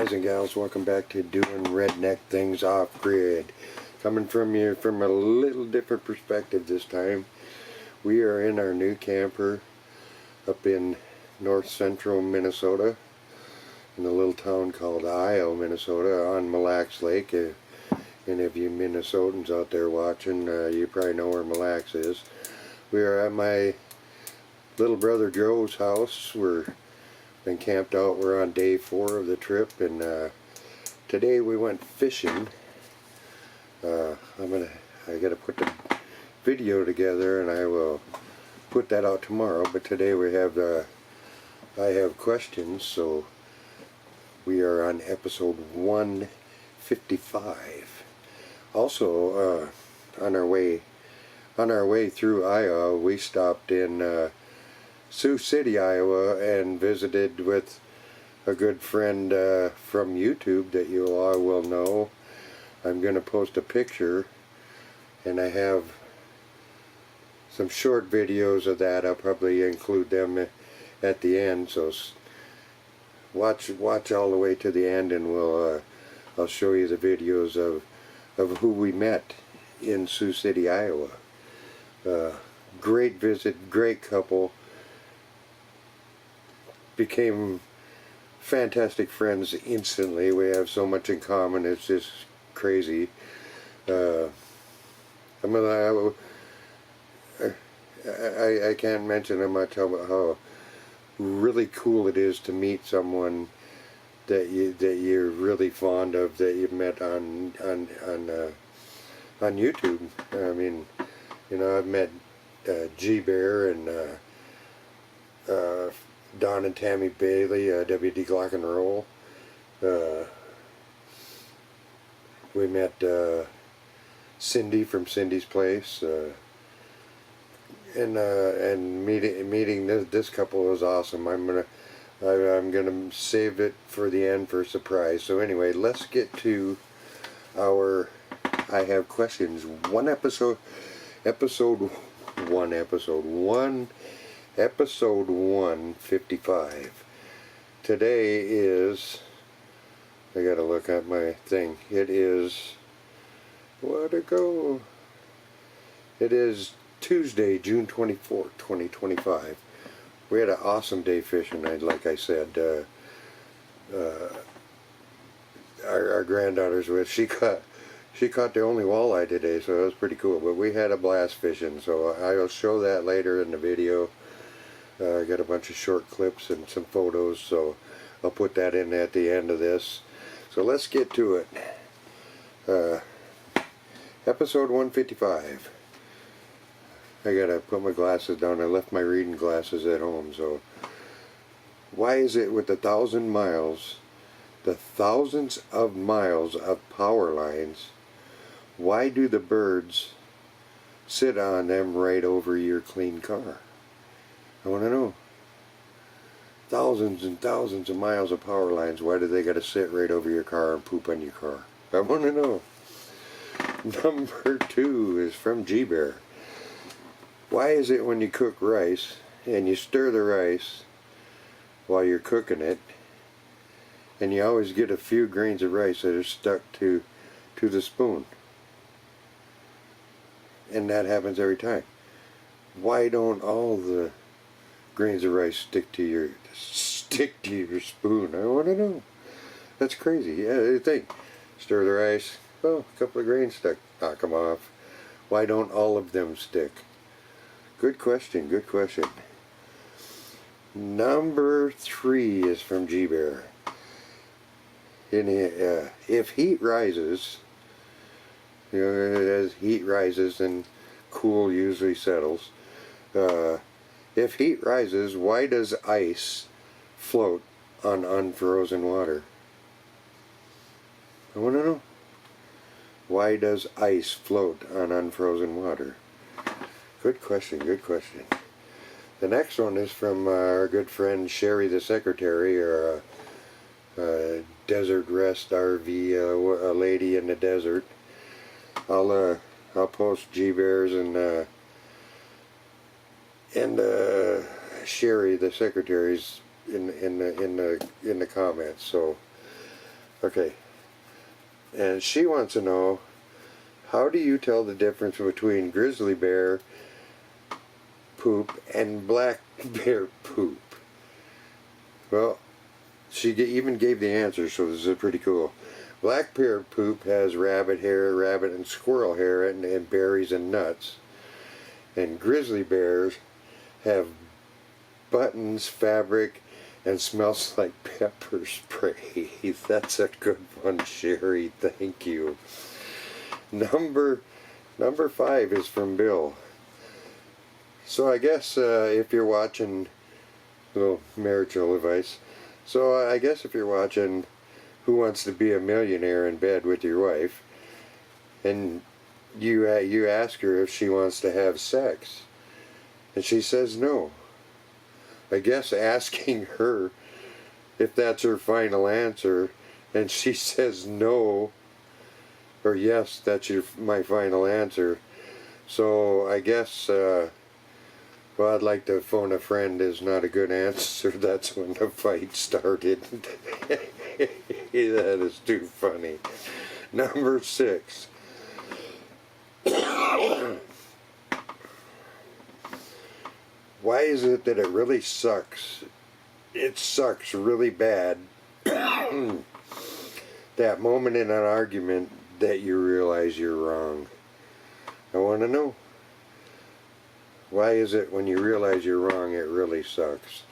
guys and gals, welcome back to Doing Redneck Things Off-Grid. Coming from you from a little different perspective this time. We are in our new camper up in north central Minnesota in a little town called Io, Minnesota on Mille Lacs Lake. And if you Minnesotans out there watching, you probably know where Mille Lacs is. We are at my little brother Joe's house. We're been camped out. We're on day 4 of the trip, and today we went fishing. I gotta put the video together, and I will put that out tomorrow. But today we have I have questions, so we are on episode 155. Also, on our way through Iowa, we stopped in Sioux City, Iowa, and visited with a good friend from YouTube that you all will know. I'm going to post a picture, and I have some short videos of that. I'll probably include them at the end, so watch all the way to the end, and I'll show you the videos of who we met in Sioux City, Iowa. Great visit, great couple. Became fantastic friends instantly. We have so much in common, it's just crazy. I can't mention how much how really cool it is to meet someone that you're really fond of, that you met on YouTube. I mean, you know, I've met G-Bear and Don and Tammy Bailey, WD Glock and Roll. We met Cindy from Cindy's Place, and meeting this couple was awesome. I'm gonna save it for the end for a surprise. So anyway, let's get to our I have questions. Episode 155. Today is, I gotta look at my thing. It is, where'd it go? It is Tuesday, June 24th, 2025. We had an awesome day fishing. Like I said, our granddaughter's with. She caught the only walleye today, so it was pretty cool. But we had a blast fishing, so I'll show that later in the video. I got a bunch of short clips and some photos, so I'll put that in at the end of this. So let's get to it. Episode 155. I gotta put my glasses down. I left my reading glasses at home. So why is it with the thousands of miles of power lines, why do the birds sit on them right over your clean car? I want to know. Thousands and thousands of miles of power lines, why do they got to sit right over your car and poop on your car? I want to know. Number 2 is from G-Bear. Why is it when you cook rice and you stir the rice while you're cooking it, and you always get a few grains of rice that are stuck to the spoon? And that happens every time. Why don't all the grains of rice stick to your spoon? I want to know. That's crazy. Yeah, think. Stir the rice. Oh, a couple of grains stuck. Knock them off. Why don't all of them stick? Good question. Good question. Number 3 is from G-Bear. If heat rises, you know, as heat rises and cool usually settles. If heat rises, why does ice float on unfrozen water? I want to know. Why does ice float on unfrozen water? Good question, good question. The next one is from our good friend Sherry the Secretary, or Desert Rest RV, a lady in the desert. I'll post G-Bears and Sherry the Secretary's in the comments. So Okay. And she wants to know, how do you tell the difference between grizzly bear poop and black bear poop? Well, she even gave the answer, so this is pretty cool. Black bear poop has rabbit hair, rabbit and squirrel hair, and berries and nuts. And grizzly bears have buttons, fabric, and smells like pepper spray. That's a good one, Sherry. Thank you. Number 5 is from Bill. So I guess if you're watching, little marital advice. So I guess if you're watching Who Wants to Be a Millionaire in bed with your wife, and you ask her if she wants to have sex, and she says no. I guess asking her if that's her final answer, and she says no, or yes, that's my final answer. So I guess, well, I'd like to phone a friend is not a good answer. That's when the fight started. That is too funny. Number 6. Why is it that it really sucks? It sucks really bad. That moment in an argument that you realize you're wrong. I want to know. Why is it when you realize you're wrong, it really sucks?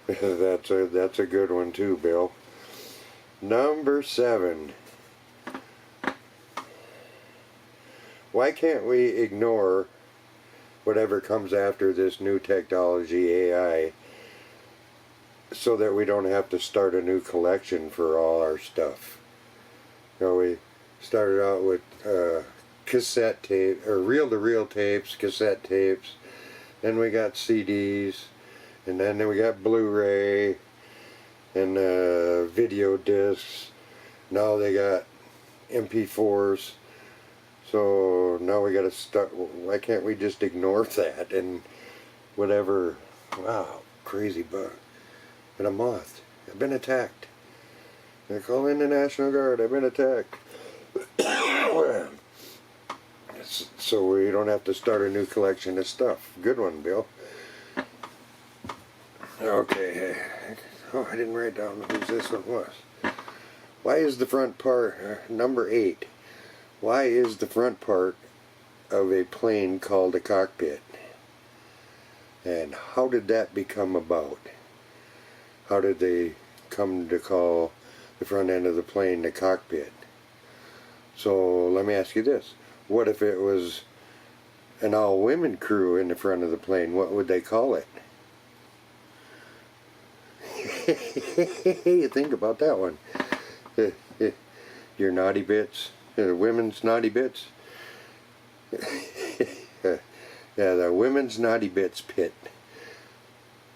That's a good one too, Bill. Number 7. Why can't we ignore whatever comes after this new technology, AI, so that we don't have to start a new collection for all our stuff? You know, we started out with cassette tape, or reel-to-reel tapes, cassette tapes, then we got CDs, and then we got Blu-ray, and video discs. Now they got MP4s. So now we got to start. Why can't we just ignore that and whatever? Wow, crazy bug and a moth. I've been attacked. They call in the National Guard. I've been attacked. So we don't have to start a new collection of stuff. Good one, Bill. Okay. Oh, I didn't write down who this one was. Why is the front part, number 8, why is the front part of a plane called a cockpit? And how did that become about? How did they come to call the front end of the plane the cockpit? So let me ask you this. What if it was an all-women crew in the front of the plane? What would they call it? You think about that one. Your naughty bits, women's naughty bits. Yeah, the women's naughty bits pit.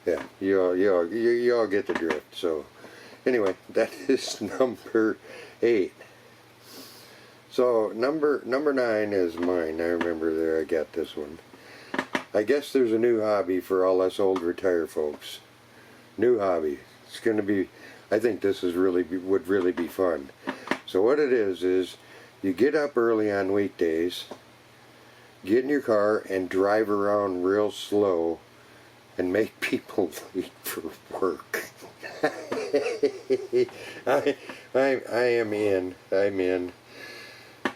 Yeah, you all get the drift. So, anyway, that is number 8. So number 9 is mine. I remember there. I got this one. I guess there's a new hobby for all us old retired folks. New hobby. It's going to be. I think this is would really be fun. So what it is you get up early on weekdays, get in your car and drive around real slow and make people late for work. I am in. I'm in.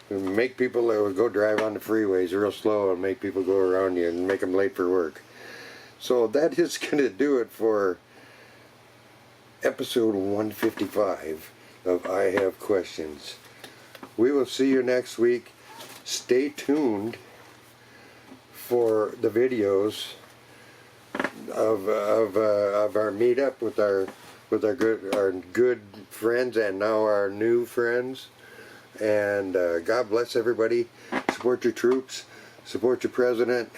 Make people go drive on the freeways real slow and make people go around you and make them late for work. So that is going to do it for episode 155 of I Have Questions. We will see you next week. Stay tuned for the videos of our meetup with our good friends and now our new friends. And God bless everybody. Support your troops. Support your president.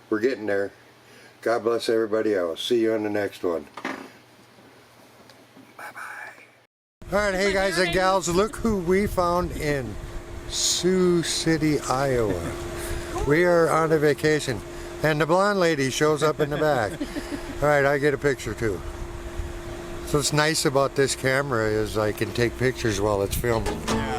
We're getting there. God bless everybody. I will see you on the next one. Alright, hey guys and gals, look who we found in Sioux City, Iowa. We are on a vacation, and the blonde lady shows up in the back. Alright, I get a picture too. So what's nice about this camera is I can take pictures while it's filming. Yeah.